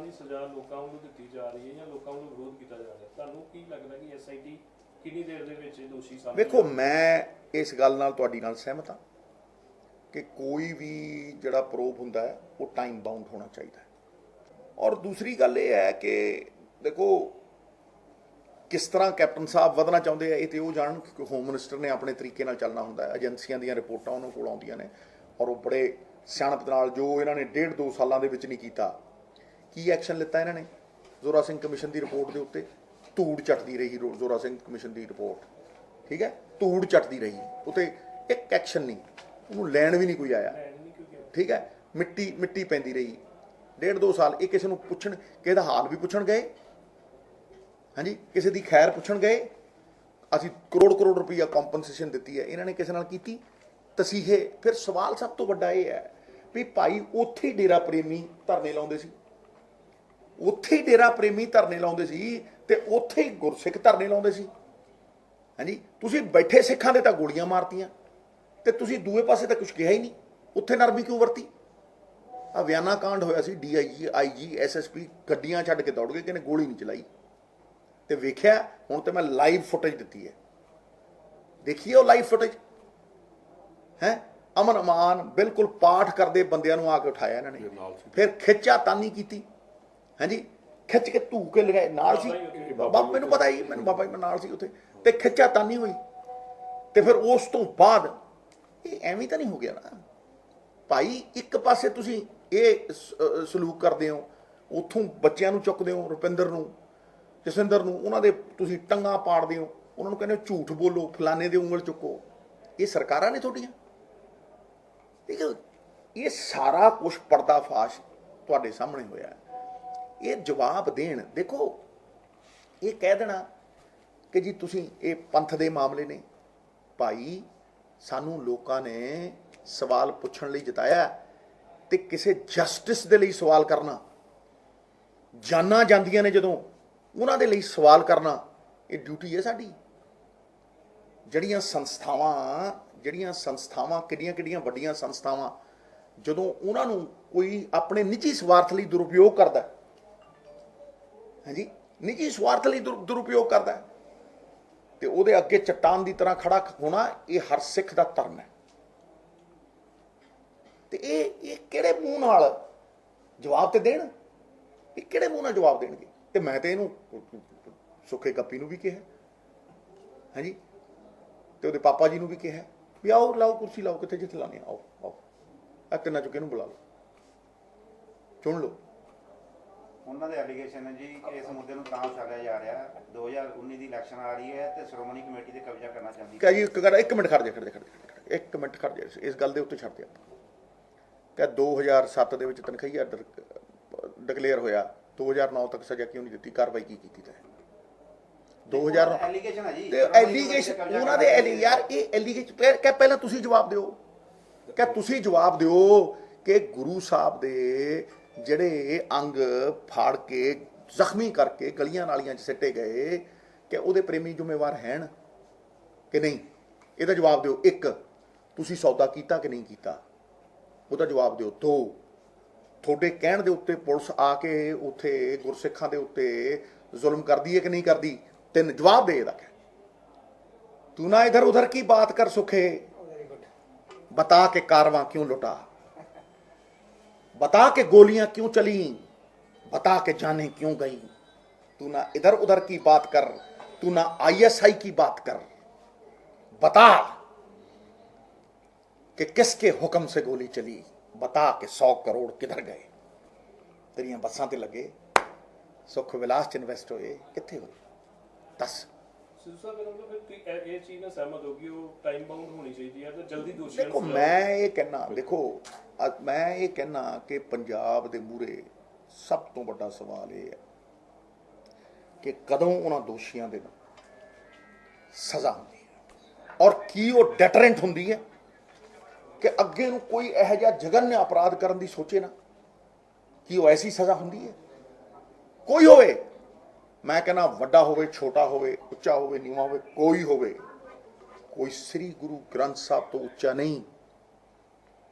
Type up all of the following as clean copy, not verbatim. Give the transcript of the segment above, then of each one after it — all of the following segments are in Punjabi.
ਦੀ ਸਜ਼ਾ ਲੋਕਾਂ ਨੂੰ ਦਿੱਤੀ ਜਾ ਰਹੀ ਹੈ ਜਾਂ ਲੋਕਾਂ ਨੂੰ ਵਿਰੋਧ ਕੀਤਾ ਜਾ ਰਿਹਾ, ਤੁਹਾਨੂੰ ਕੀ ਲੱਗਦਾ ਕਿ ਐਸਆਈਟੀ ਕਿੰਨੀ ਦੇਰ ਦੇ ਵਿੱਚ ਦੋਸ਼ੀ ਸਾਹਮਣੇ? ਵੇਖੋ, ਮੈਂ ਇਸ ਗੱਲ ਨਾਲ ਤੁਹਾਡੀ ਨਾਲ ਸਹਿਮਤ ਹਾਂ ਕਿ ਕੋਈ ਵੀ ਜਿਹੜਾ ਪ੍ਰੂਫ ਹੁੰਦਾ ਹੈ ਉਹ ਟਾਈਮ ਬਾਉਂਡ ਹੋਣਾ ਚਾਹੀਦਾ ਹੈ। ਔਰ ਦੂਸਰੀ ਗੱਲ ਇਹ ਹੈ ਕਿ ਦੇਖੋ, ਕਿਸ ਤਰ੍ਹਾਂ ਕੈਪਟਨ ਸਾਹਿਬ ਵਧਣਾ ਚਾਹੁੰਦੇ ਆ ਇਹ ਤੇ ਉਹ ਜਾਣਨ, ਕਿਉਂਕਿ ਹੋਮ ਮਿਨਿਸਟਰ ਨੇ ਆਪਣੇ ਤਰੀਕੇ ਨਾਲ ਚੱਲਣਾ ਹੁੰਦਾ ਹੈ। ਏਜੰਸੀਆਂ ਦੀਆਂ ਰਿਪੋਰਟਾਂ ਉਹਨਾਂ ਕੋਲ ਆਉਂਦੀਆਂ ਨੇ ਔਰ ਉਹ ਬੜੇ ਸਿਆਣਪ ਨਾਲ, ਜੋ ਇਹਨਾਂ ਨੇ 1.5-2 ਸਾਲਾਂ ਦੇ ਵਿੱਚ ਨਹੀਂ ਕੀਤਾ, ਕੀ ਐਕਸ਼ਨ ਲਿੱਤਾ ਇਹਨਾਂ ਨੇ? ਜ਼ੋਰਾ ਸਿੰਘ ਕਮਿਸ਼ਨ ਦੀ ਰਿਪੋਰਟ ਦੇ ਉੱਤੇ ਧੂੜ ਚੱਟਦੀ ਰਹੀ ਜ਼ੋਰਾ ਸਿੰਘ ਕਮਿਸ਼ਨ ਦੀ ਰਿਪੋਰਟ, ਠੀਕ ਹੈ, ਧੂੜ ਚੱਟਦੀ ਰਹੀ, ਉੱਤੇ ਇੱਕ ਐਕਸ਼ਨ ਨਹੀਂ, ਉਹਨੂੰ ਲੈਣ ਵੀ ਨਹੀਂ ਕੋਈ ਆਇਆ, ਠੀਕ ਹੈ, ਮਿੱਟੀ ਪੈਂਦੀ ਰਹੀ 1.5-2 ਸਾਲ। ਇਹ ਕਿਸੇ ਨੂੰ ਪੁੱਛਣ, ਕਿਸੇ ਦਾ ਹਾਲ ਵੀ ਪੁੱਛਣ ਗਏ, ਹਾਂਜੀ, ਕਿਸੇ ਦੀ ਖੈਰ ਪੁੱਛਣ ਗਏ, ਅਸੀਂ ਕਰੋੜ ਰੁਪਈਆ ਕੰਪਨਸੇਸ਼ਨ ਦਿੱਤੀ ਹੈ, ਇਹਨਾਂ ਨੇ ਕਿਸੇ ਨਾਲ ਕੀਤੀ ਤਸੀਹੇ। ਫਿਰ ਸਵਾਲ ਸਭ ਤੋਂ ਵੱਡਾ ਇਹ ਹੈ ਵੀ ਭਾਈ ਉੱਥੇ ਹੀ ਡੇਰਾ ਪ੍ਰੇਮੀ ਧਰਨੇ ਲਾਉਂਦੇ ਸੀ, ਉੱਥੇ ਹੀ ਡੇਰਾ ਪ੍ਰੇਮੀ ਧਰਨੇ ਲਾਉਂਦੇ ਸੀ ਤੇ ਉੱਥੇ ਹੀ ਗੁਰਸਿੱਖ ਧਰਨੇ ਲਾਉਂਦੇ ਸੀ, ਹਾਂਜੀ। ਤੁਸੀਂ ਬੈਠੇ ਸਿੱਖਾਂ ਦੇ ਤਾਂ ਗੋਲੀਆਂ ਮਾਰਤੀਆਂ ਤੇ ਤੁਸੀਂ ਦੂਏ ਪਾਸੇ ਤਾਂ ਕੁਝ ਕਿਹਾ ਹੀ ਨਹੀਂ, ਉੱਥੇ ਨਰਮੀ ਕਿਉਂ ਵਰਤੀ? ਆ ਵਿਆਨਾ ਕਾਂਡ ਹੋਇਆ ਸੀ, DIG IG SSP ਗੱਡੀਆਂ ਛੱਡ ਕੇ ਦੌੜ ਗਏ, ਕਿਹਨੇ ਗੋਲੀ ਨਹੀਂ ਚਲਾਈ। ਤੇ ਵੇਖਿਆ, ਹੁਣ ਤੇ ਮੈਂ ਲਾਈਵ ਫੁਟੇਜ ਦਿੱਤੀ ਹੈ, ਦੇਖੀਏ ਉਹ ਲਾਈਵ ਫੁਟੇਜ ਹੈ। ਅਮਨ ਅਮਾਨ ਬਿਲਕੁਲ ਪਾਠ ਕਰਦੇ ਬੰਦਿਆਂ ਨੂੰ ਆ ਕੇ ਉਠਾਇਆ ਇਹਨਾਂ ਨੇ, ਫਿਰ ਖਿੱਚਾ ਤਾਨੀ ਕੀਤੀ, ਹਾਂਜੀ, ਖਿੱਚ ਕੇ ਧੂ ਕੇ ਲਗਾਏ, ਨਾਲ ਸੀ ਬਾਬਾ, ਮੈਨੂੰ ਪਤਾ ਹੀ, ਮੈਨੂੰ ਬਾਬਾ ਜੀ ਮੈਂ ਨਾਲ ਸੀ ਉੱਥੇ, ਤੇ ਖਿੱਚਾ ਤਾਨੀ ਹੋਈ। ਤੇ ਫਿਰ ਉਸ ਤੋਂ ਬਾਅਦ ਇਹ ਐਵੇਂ ਤਾਂ ਨਹੀਂ ਹੋ ਗਿਆ ਨਾ ਭਾਈ, ਇੱਕ ਪਾਸੇ ਤੁਸੀਂ ਇਹ ਸਲੂਕ ਕਰਦੇ ਹੋ, ਉੱਥੋਂ ਬੱਚਿਆਂ ਨੂੰ ਚੁੱਕਦੇ ਹੋ, ਰੁਪਿੰਦਰ ਨੂੰ, ਜਸਵਿੰਦਰ ਨੂੰ, ਉਹਨਾਂ ਦੇ ਤੁਸੀਂ ਟੰਗਾਂ ਪਾੜਦੇ ਹੋ, ਉਹਨਾਂ ਨੂੰ ਕਹਿੰਦੇ ਹੋ ਝੂਠ ਬੋਲੋ, ਫਲਾਣੇ ਦੇ ਉਂਗਲ ਚੁੱਕੋ। ਇਹ ਸਰਕਾਰਾਂ ਨੇ ਤੁਹਾਡੀਆਂ? ਇਹ ਸਾਰਾ ਕੁਝ ਪਰਦਾਫਾਸ਼ ਤੁਹਾਡੇ ਸਾਹਮਣੇ ਹੋਇਆ। ਇਹ ਜਵਾਬ ਦੇਣ, ਦੇਖੋ, ਇਹ ਕਹਿ ਦੇਣਾ ਕਿ ਜੀ ਤੁਸੀਂ ਇਹ ਪੰਥ ਦੇ ਮਾਮਲੇ ਨੇ, ਭਾਈ ਸਾਨੂੰ ਲੋਕਾਂ ਨੇ ਸਵਾਲ ਪੁੱਛਣ ਲਈ ਜਿਤਾਇਆ ਤੇ ਕਿਸੇ ਜਸਟਿਸ ਦੇ ਲਈ ਸਵਾਲ ਕਰਨਾ, ਜਾਨਾਂ ਜਾਂਦੀਆਂ ਨੇ ਜਦੋਂ, ਉਹਨਾਂ ਦੇ ਲਈ ਸਵਾਲ ਕਰਨਾ, ਇਹ ਡਿਊਟੀ ਹੈ ਸਾਡੀ। ਜਿਹੜੀਆਂ ਸੰਸਥਾਵਾਂ ਕਿੱਡੀਆਂ ਵੱਡੀਆਂ ਸੰਸਥਾਵਾਂ, ਜਦੋਂ ਉਹਨਾਂ ਨੂੰ ਕੋਈ ਆਪਣੇ ਨਿੱਜੀ ਸਵਾਰਥ ਲਈ ਦੁਰਉਪਯੋਗ ਕਰਦਾ, ਹਾਂਜੀ, ਨਿੱਜੀ ਸਵਾਰਥ ਲਈ ਦੁਰਉਪਯੋਗ ਕਰਦਾ, ਤੇ ਉਹਦੇ ਅੱਗੇ ਚੱਟਾਨ ਦੀ ਤਰ੍ਹਾਂ ਖੜਾ ਹੋਣਾ, ਇਹ ਹਰ ਸਿੱਖ ਦਾ ਧਰਮ ਹੈ। ਤੇ ਇਹ ਕਿਹੜੇ ਮੂੰਹ ਨਾਲ ਜਵਾਬ ਤੇ ਦੇਣ? ਇਹ ਕਿਹੜੇ ਮੂੰਹ ਨਾਲ ਜਵਾਬ ਦੇਣਗੇ? ਤੇ ਮੈਂ ਤੇ ਇਹਨੂੰ ਸੁੱਖੇ ਕੱਪੀ ਨੂੰ ਵੀ ਕਿਹਾ, ਹਾਂਜੀ, ਤੇ ਉਹਦੇ ਪਾਪਾ ਜੀ ਨੂੰ ਵੀ ਕਿਹਾ ਵੀ ਆਓ ਲਾਓ ਕੁਰਸੀ ਲਾਓ, ਕਿੱਥੇ ਜਿੱਥੇ ਲਾਉਣੀ, ਆਓ ਆ ਤਿੰਨਾਂ ਚੋਂ ਕਿਹਨੂੰ ਬੁਲਾ ਲਓ, ਚੁਣ ਲਓ। ਉਹਨਾਂ ਦੇ ਐਲੀਗੇਸ਼ਨ ਹੈ ਜੀ ਕਿ ਇਸ ਮੁੱਦੇ ਨੂੰ ਤਾਂ ਉਛਾਲਿਆ ਜਾ ਰਿਹਾ, 2019 ਦੀ ਇਲੈਕਸ਼ਨ ਆ ਰਹੀ ਹੈ ਤੇ ਸ਼੍ਰੋਮਣੀ ਕਮੇਟੀ ਤੇ ਕਬਜ਼ਾ ਕਰਨਾ ਚਾਹੁੰਦੀ ਹੈ। ਇੱਕ ਮਿੰਟ ਖੜ ਜਾ, ਇਸ ਗੱਲ ਦੇ ਉੱਤੇ ਛੱਡ ਦਿਆ। ਕਿ 2007 ਦੇ ਵਿੱਚ ਤਨਖਾਹੀਆ ਡਿਕਲੇਅਰ ਹੋਇਆ, 2009 ਤੱਕ ਸਜ਼ਾ ਕਿਉਂ ਨਹੀਂ ਦਿੱਤੀ, ਕਾਰਵਾਈ ਕੀ ਕੀਤੀ? ਤਾਂ 2000 ਐਲੀਗੇਸ਼ਨ ਹੈ ਜੀ, ਤੇ ਐਲੀਗੇਸ਼ਨ ਉਹਨਾਂ ਦੇ ਯਾਰ, ਇਹ ਐਲੀਗੇਸ਼ਨ ਕਿ ਪਹਿਲਾਂ ਤੁਸੀਂ ਜਵਾਬ ਦਿਓ, ਕਿ ਤੁਸੀਂ ਜਵਾਬ ਦਿਓ ਕਿ ਗੁਰੂ ਸਾਹਿਬ ਦੇ ਜਿਹੜੇ ਅੰਗ ਫਾੜ ਕੇ ਜ਼ਖਮੀ ਕਰਕੇ ਗਲੀਆਂ ਨਾਲੀਆਂ 'ਚ ਸਿੱਟੇ ਗਏ, ਕਿ ਉਹਦੇ ਪ੍ਰੇਮੀ ਜ਼ਿੰਮੇਵਾਰ ਹਨ ਕਿ ਨਹੀਂ? ਇਹਦਾ ਜਵਾਬ ਦਿਓ। ਇੱਕ, ਤੁਸੀਂ ਸੌਦਾ ਕੀਤਾ ਕਿ ਨਹੀਂ ਕੀਤਾ, ਉਹਦਾ ਜਵਾਬ ਦਿਓ। ਦੋ, ਤੁਹਾਡੇ ਕਹਿਣ ਦੇ ਉੱਤੇ ਪੁਲਿਸ ਆ ਕੇ ਉੱਥੇ ਗੁਰਸਿੱਖਾਂ ਦੇ ਉੱਤੇ ਜ਼ੁਲਮ ਕਰਦੀ ਹੈ ਕਿ ਨਹੀਂ ਕਰਦੀ? ਤਿੰਨ, जवाब दे ਇਹਦਾ। तू ना इधर उधर की बात कर सुखे, बता के कारवां क्यों लुटा, बता के गोलियां क्यों चली, बता के जाने क्यों गई। तू ना इधर उधर की बात कर, तू ना ISI की बात कर, बता कि किसके हुक्म से गोली चली, बता के 100 करोड़ किधर गए। तेरियां बसां ते लगे, सुख विलास च इन्वेस्ट होए, कित्थे होए? दस। सिद्धू साहब मेरा मतलब फिर ये चीज ना सहमत होगी, वो टाइम बाउंड होनी चाहिए है, तो जल्दी दोषियों देखो मैं ये कहना, देखो मैं ये कहना कि पंजाब दे मूरे सब तो बड़ा सवाल ये है कि कदों उन्हां दोषियों दे सज़ा होंदी है और की वो डेटरेंट होंदी है कि अगे नूं कोई इहो जिहा जघन्य अपराध करन दी सोचे ना, कि वो ऐसी सज़ा होंदी है? कोई होवे, मैं कहना वड्डा होवे, छोटा होवे, उच्चा होवे, नीवा होवे, कोई होवे, कोई श्री गुरु ग्रंथ साहब तो उच्चा नहीं।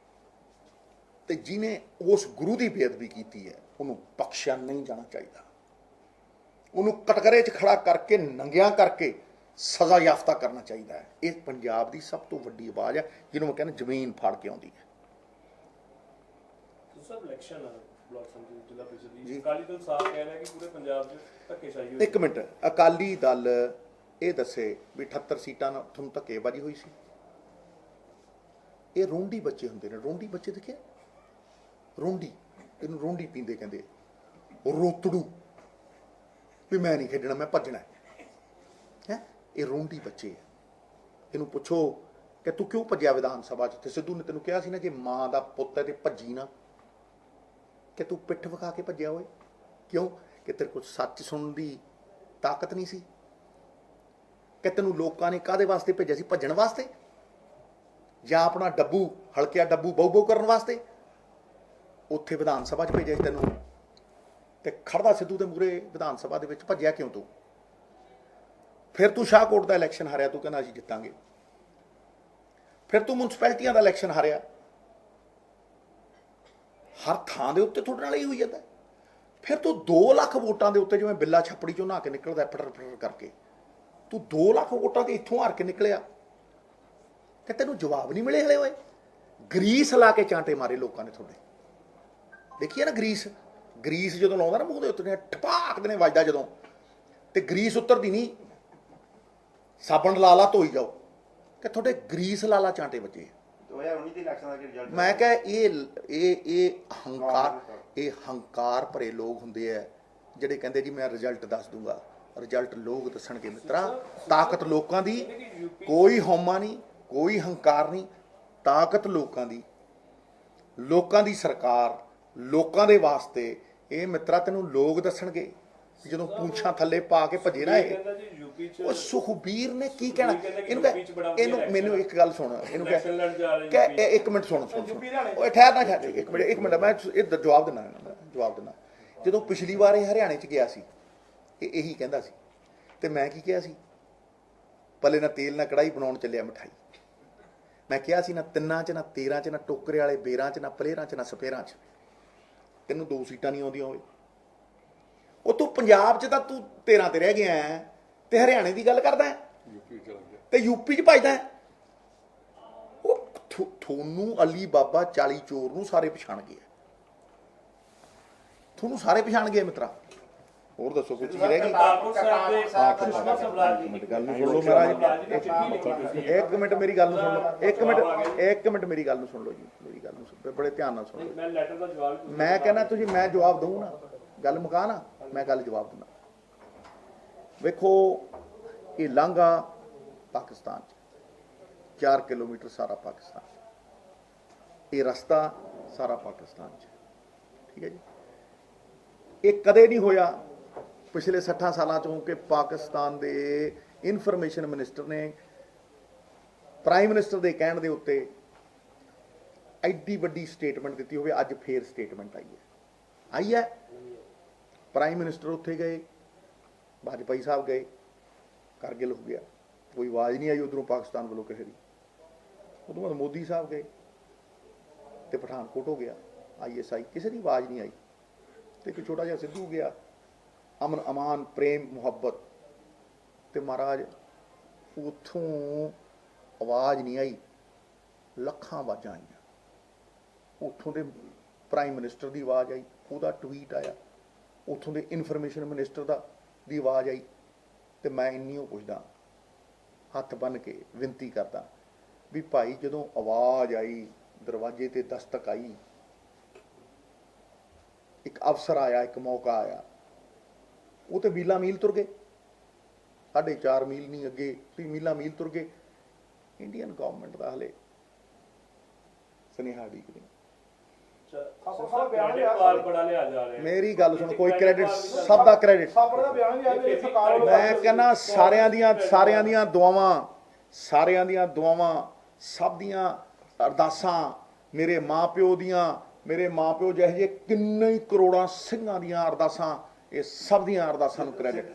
ते जिन्हें उस गुरु की बेअदबी की है ਉਹਨੂੰ ਬਖਸ਼ਿਆ ਨਹੀਂ ਜਾਣਾ ਚਾਹੀਦਾ। ਉਹਨੂੰ ਕਟਘਰੇ 'ਚ ਖੜਾ ਕਰਕੇ ਨੰਗਿਆਂ ਕਰਕੇ ਸਜ਼ਾ ਯਾਫਤਾ ਕਰਨਾ ਚਾਹੀਦਾ ਹੈ। ਇਹ ਪੰਜਾਬ ਦੀ ਸਭ ਤੋਂ ਵੱਡੀ ਆਵਾਜ਼ ਹੈ ਜਿਹਨੂੰ ਮੈਂ ਕਹਿੰਦਾ ਜ਼ਮੀਨ ਫੜ ਕੇ ਆਉਂਦੀ ਹੈ। ਸਰ ਇਲੈਕਸ਼ਨ ਬਲਾਕ ਸੰਮਤੀ ਜ਼ਿਲ੍ਹਾ ਪ੍ਰੀਸ਼ਦ ਦੀ ਅਕਾਲੀ ਦਲ ਸਾਫ਼ ਕਹਿ ਰਿਹਾ ਕਿ ਪੂਰੇ ਪੰਜਾਬ 'ਚ ਧੱਕੇਸ਼ਾਹੀ ਹੋਈ। ਇੱਕ ਮਿੰਟ, ਅਕਾਲੀ ਦਲ ਇਹ ਦੱਸੇ ਵੀ 78 ਸੀਟਾਂ ਨਾਲ ਤੁਹਾਨੂੰ ਧੱਕੇਬਾਜ਼ੀ ਹੋਈ ਸੀ। ਇਹ ਰੋਂਡੀ ਬੱਚੇ ਹੁੰਦੇ ਨੇ, ਰੋਂਡੀ ਬੱਚੇ ਦੇਖਿਆ, ਰੋਂਡੀ, ਇਹਨੂੰ ਰੋਂਡੀ ਪੀਂਦੇ ਕਹਿੰਦੇ, ਰੋਤੜੂ, ਵੀ ਮੈਂ ਨਹੀਂ ਖੇਡਣਾ, ਮੈਂ ਭੱਜਣਾ ਹੈ। ਇਹ ਰੋਂਡੀ ਬੱਚੇ ਹੈ। ਇਹਨੂੰ ਪੁੱਛੋ ਕਿ ਤੂੰ ਕਿਉਂ ਭੱਜਿਆ ਵਿਧਾਨ ਸਭਾ 'ਚ? ਤੇ ਸਿੱਧੂ ਨੇ ਤੈਨੂੰ ਕਿਹਾ ਸੀ ਨਾ ਕਿ ਮਾਂ ਦਾ ਪੁੱਤ ਹੈ ਤੇ ਭੱਜੀ ਨਾ, ਕਿ ਤੂੰ ਪਿੱਠ ਵਿਖਾ ਕੇ ਭੱਜਿਆ ਹੋਏ ਕਿਉਂ? ਕਿ ਤੇਰੇ ਕੋਲ ਸੱਚ ਸੁਣਨ ਦੀ ਤਾਕਤ ਨਹੀਂ ਸੀ? ਕਿ ਤੈਨੂੰ ਲੋਕਾਂ ਨੇ ਕਾਹਦੇ ਵਾਸਤੇ ਭੇਜਿਆ ਸੀ? ਭੱਜਣ ਵਾਸਤੇ ਜਾਂ ਆਪਣਾ ਡੱਬੂ ਹਲਕਿਆ ਡੱਬੂ ਬਹੁ ਬਹੁ ਕਰਨ ਵਾਸਤੇ? ਉੱਥੇ ਵਿਧਾਨ ਸਭਾ 'ਚ ਭੇਜਿਆ ਸੀ ਤੈਨੂੰ, ਤੇ ਖੜਦਾ ਸਿੱਧੂ ਦੇ ਮੂਹਰੇ ਵਿਧਾਨ ਸਭਾ ਦੇ ਵਿੱਚ ਭੱਜਿਆ ਕਿਉਂ ਤੂੰ? ਫਿਰ ਤੂੰ ਸ਼ਾਹਕੋਟ ਦਾ ਇਲੈਕਸ਼ਨ ਹਾਰਿਆ, ਤੂੰ ਕਹਿੰਦਾ ਅਸੀਂ ਜਿੱਤਾਂਗੇ। ਫਿਰ ਤੂੰ ਮਿਊਨਿਸਪੈਲਿਟੀਆਂ ਦਾ ਇਲੈਕਸ਼ਨ ਹਾਰਿਆ। ਹਰ ਥਾਂ ਦੇ ਉੱਤੇ ਤੁਹਾਡੇ ਨਾਲ ਹੀ ਹੋਈ ਜਾਂਦਾ। ਫਿਰ ਤੂੰ 2 ਲੱਖ ਵੋਟਾਂ ਦੇ ਉੱਤੇ, ਜਿਵੇਂ ਬਿੱਲਾ ਛੱਪੜੀ ਚੋਂ ਨਹਾ ਕੇ ਨਿਕਲਦਾ ਫਟਰ ਫਟਰ ਕਰਕੇ, ਤੂੰ 2 ਲੱਖ ਵੋਟਾਂ ਤੇ ਇੱਥੋਂ ਹਾਰ ਕੇ ਨਿਕਲਿਆ ਕਿ ਤੈਨੂੰ ਜਵਾਬ ਨਹੀਂ ਮਿਲੇ ਹਲੇ? ਹੋਏ ਗਰੀਸ ਲਾ ਕੇ ਚਾਂਟੇ ਮਾਰੇ ਲੋਕਾਂ ਨੇ ਤੁਹਾਡੇ। ਦੇਖੀਏ ਨਾ ਗਰੀਸ, ਗਰੀਸ ਜਦੋਂ ਲਾਉਂਦਾ ਨਾ ਮੂੰਹ ਦੇ ਉੱਤੇ ਠਪਾਕ ਦੇ ਨੇ ਵੱਜਦਾ ਜਦੋਂ, ਤੇ ਗਰੀਸ ਉਤਰਦੀ ਨਹੀਂ। ਸਾਬਣ ਲਾ ਲਾ ਧੋਈ ਜਾਓ, ਕਿ ਤੁਹਾਡੇ ਗਰੀਸ ਲਾਲਾ ਚਾਂਟੇ ਵੱਜੇ। 2019 ਦੀ ਇਲੈਕਸ਼ਨ ਦਾ ਰਿਜ਼ਲਟ ਮੈਂ ਕਿਹਾ ਇਹ ਹੰਕਾਰ ਭਰੇ ਲੋਕ ਹੁੰਦੇ ਆ ਜਿਹੜੇ ਕਹਿੰਦੇ ਜੀ ਮੈਂ ਰਿਜ਼ਲਟ ਦੱਸ ਦੂੰਗਾ। ਰਿਜ਼ਲਟ ਲੋਕ ਦੱਸਣਗੇ ਮਿੱਤਰਾ। ਤਾਕਤ ਲੋਕਾਂ ਦੀ, ਕੋਈ ਹਉਮਾ ਨਹੀਂ, ਕੋਈ ਹੰਕਾਰ ਨਹੀਂ। ਤਾਕਤ ਲੋਕਾਂ ਦੀ, ਲੋਕਾਂ ਦੀ ਸਰਕਾਰ, ਲੋਕਾਂ ਦੇ ਵਾਸਤੇ। ਇਹ ਮਿੱਤਰਾ ਤੈਨੂੰ ਲੋਕ ਦੱਸਣਗੇ ਜਦੋਂ ਪੂੰਛਾਂ ਥੱਲੇ ਪਾ ਕੇ ਭੱਜੇ ਨਾ। ਇਹ ਉਹ ਸੁਖਬੀਰ ਨੇ ਕੀ ਕਹਿਣਾ ਇਹਨੂੰ? ਮੈਨੂੰ ਇੱਕ ਗੱਲ ਸੁਣ, ਇਹਨੂੰ ਕਹਿ ਇੱਕ ਮਿੰਟ ਸੁਣ ਉਹ ਠਹਿਰ ਨਾ ਠਹਿਰ ਇੱਕ ਮਿੰਟ ਮੈਂ ਇਹ ਜਵਾਬ ਦਿੰਦਾ। ਜਦੋਂ ਪਿਛਲੀ ਵਾਰ ਇਹ ਹਰਿਆਣੇ 'ਚ ਗਿਆ ਸੀ, ਇਹ ਇਹੀ ਕਹਿੰਦਾ ਸੀ, ਤੇ ਮੈਂ ਕੀ ਕਿਹਾ ਸੀ? ਪੱਲੇ ਨਾ ਤੇਲ ਨਾ ਕੜਾਈ ਬਣਾਉਣ ਚੱਲਿਆ ਮਿਠਾਈ। ਮੈਂ ਕਿਹਾ ਸੀ ਨਾ 3 'ਚ ਨਾ 13 'ਚ ਨਾ ਟੋਕਰੇ ਵਾਲੇ ਬੇਰਾਂ 'ਚ ਨਾ ਪਲੇਰਾਂ 'ਚ ਨਾ ਸਪੇਰਾਂ 'ਚ ਤੈਨੂੰ 2 ਸੀਟਾਂ ਨਹੀਂ ਆਉਂਦੀਆਂ ਹੋਵੇ। ਉਹ ਤੂੰ ਪੰਜਾਬ 'ਚ ਤਾਂ ਤੂੰ 13 ਤੇ ਰਹਿ ਗਿਆ ਹੈ, ਤੇ ਹਰਿਆਣੇ ਦੀ ਗੱਲ ਕਰਦਾ ਤੇ ਯੂਪੀ 'ਚ ਭਜਦਾ। ਉਹ ਤੁਹਾਨੂੰ ਅਲੀ ਬਾਬਾ 40 ਚੋਰ ਨੂੰ ਸਾਰੇ ਪਛਾਣ ਗਏ, ਤੁਹਾਨੂੰ ਸਾਰੇ ਪਛਾਣ ਗਏ ਮਿੱਤਰਾ। ਹੋਰ ਦੱਸੋ ਕੋਈ ਚੀਜ਼ ਰਹਿ ਗਈ? ਗੱਲ ਨੂੰ ਸੁਣ ਲਓ ਮਹਾਰਾਜ, ਇੱਕ ਮਿੰਟ ਮੇਰੀ ਗੱਲ ਨੂੰ ਸੁਣ ਲਓ, ਇੱਕ ਮਿੰਟ ਮੇਰੀ ਗੱਲ ਨੂੰ ਸੁਣ ਲਓ ਜੀ, ਮੇਰੀ ਗੱਲ ਨੂੰ ਬੜੇ ਧਿਆਨ ਨਾਲ ਸੁਣ ਲਓ। ਮੈਂ ਕਹਿੰਦਾ ਤੁਸੀਂ, ਮੈਂ ਜਵਾਬ ਦਊਂ ਨਾ, ਗੱਲ ਮੁਕਾ ਨਾ, ਮੈਂ ਗੱਲ ਜਵਾਬ ਦਿੰਦਾ। ਵੇਖੋ ਇਹ ਲਾਂਘਾ ਪਾਕਿਸਤਾਨ 'ਚ 4 ਕਿਲੋਮੀਟਰ ਸਾਰਾ ਪਾਕਿਸਤਾਨ 'ਚ, ਇਹ ਰਸਤਾ ਸਾਰਾ ਪਾਕਿਸਤਾਨ 'ਚ, ਠੀਕ ਹੈ ਜੀ। ਇਹ ਕਦੇ ਨਹੀਂ ਹੋਇਆ ਪਿਛਲੇ 60 ਸਾਲਾਂ 'ਚੋਂ ਕਿ ਪਾਕਿਸਤਾਨ ਦੇ ਇਨਫੋਰਮੇਸ਼ਨ ਮਿਨਿਸਟਰ ਨੇ ਪ੍ਰਾਈਮ ਮਿਨਿਸਟਰ ਦੇ ਕਹਿਣ ਦੇ ਉੱਤੇ ਐਡੀ ਵੱਡੀ ਸਟੇਟਮੈਂਟ ਦਿੱਤੀ ਹੋਵੇ। ਅੱਜ ਫੇਰ ਸਟੇਟਮੈਂਟ ਆਈ ਹੈ। ਪ੍ਰਾਈਮ ਮਿਨਿਸਟਰ ਉੱਥੇ ਗਏ, ਵਾਜਪਾਈ ਸਾਹਿਬ ਗਏ, ਕਾਰਗਿਲ ਹੋ ਗਿਆ, ਕੋਈ ਆਵਾਜ਼ ਨਹੀਂ ਆਈ ਉਧਰੋਂ ਪਾਕਿਸਤਾਨ ਵੱਲੋਂ ਕਿਸੇ ਦੀ। ਉਦੋਂ ਬਾਅਦ ਮੋਦੀ ਸਾਹਿਬ ਗਏ ਤੇ ਪਠਾਨਕੋਟ ਹੋ ਗਿਆ, ISI, ਕਿਸੇ ਦੀ ਆਵਾਜ਼ ਨਹੀਂ ਆਈ। ਤੇ ਇੱਕ ਛੋਟਾ ਜਿਹਾ ਸਿੱਧੂ ਗਿਆ, ਅਮਨ ਅਮਾਨ ਪ੍ਰੇਮ ਮੁਹੱਬਤ, ਤੇ ਮਹਾਰਾਜ ਉੱਥੋਂ ਆਵਾਜ਼ ਨਹੀਂ ਆਈ, ਲੱਖਾਂ ਆਵਾਜ਼ਾਂ ਆਈਆਂ। ਉੱਥੋਂ ਦੇ ਪ੍ਰਾਈਮ ਮਿਨਿਸਟਰ ਦੀ ਆਵਾਜ਼ ਆਈ, ਉਹਦਾ ਟਵੀਟ ਆਇਆ, ਉੱਥੋਂ ਦੇ ਇਨਫੋਰਮੇਸ਼ਨ ਮਿਨਿਸਟਰ ਦੀ ਆਵਾਜ਼ ਆਈ। ਤੇ ਮੈਂ ਇੰਨੀ ਉਹ ਪੁੱਛਦਾ, ਹੱਥ ਬੰਨ੍ਹ ਕੇ ਵਿਨਤੀ ਕਰਦਾ ਵੀ ਭਾਈ ਜਦੋਂ ਆਵਾਜ਼ ਆਈ, ਦਰਵਾਜ਼ੇ ਤੇ ਦਸਤਕ ਆਈ, ਇੱਕ ਅਵਸਰ ਆਇਆ, ਇੱਕ ਮੌਕਾ ਆਇਆ, ਉਹ ਤੇ ਮੀਲਾਂ ਮੀਲ ਤੁਰ ਗਏ, 4.5 ਮੀਲ ਨਹੀਂ ਅੱਗੇ 3 ਮੀਲਾਂ ਮੀਲ ਤੁਰ ਗਏ। ਇੰਡੀਅਨ ਗਵਰਨਮੈਂਟ ਦਾ ਹਲੇ ਸੁਨੇਹਾ ਡੀਕਦੇ। ਮੇਰੀ ਗੱਲ ਸੁਣ, ਕੋਈ ਕ੍ਰੈਡਿਟ, ਸਭ ਦਾ ਕ੍ਰੈਡਿਟ ਮੈਂ ਕਹਿੰਦਾ। ਸਾਰਿਆਂ ਦੀਆਂ ਦੁਆਵਾਂ, ਸਭ ਦੀਆਂ ਅਰਦਾਸਾਂ, ਮੇਰੇ ਮਾਂ ਪਿਓ ਦੀਆਂ, ਮੇਰੇ ਮਾਂ ਪਿਓ ਜਿਹੇ ਜਿਹੇ ਕਿੰਨੇ ਹੀ ਕਰੋੜਾਂ ਸਿੰਘਾਂ ਦੀਆਂ ਅਰਦਾਸਾਂ, ਇਹ ਸਭ ਦੀਆਂ ਅਰਦਾਸਾਂ ਨੂੰ ਕ੍ਰੈਡਿਟ।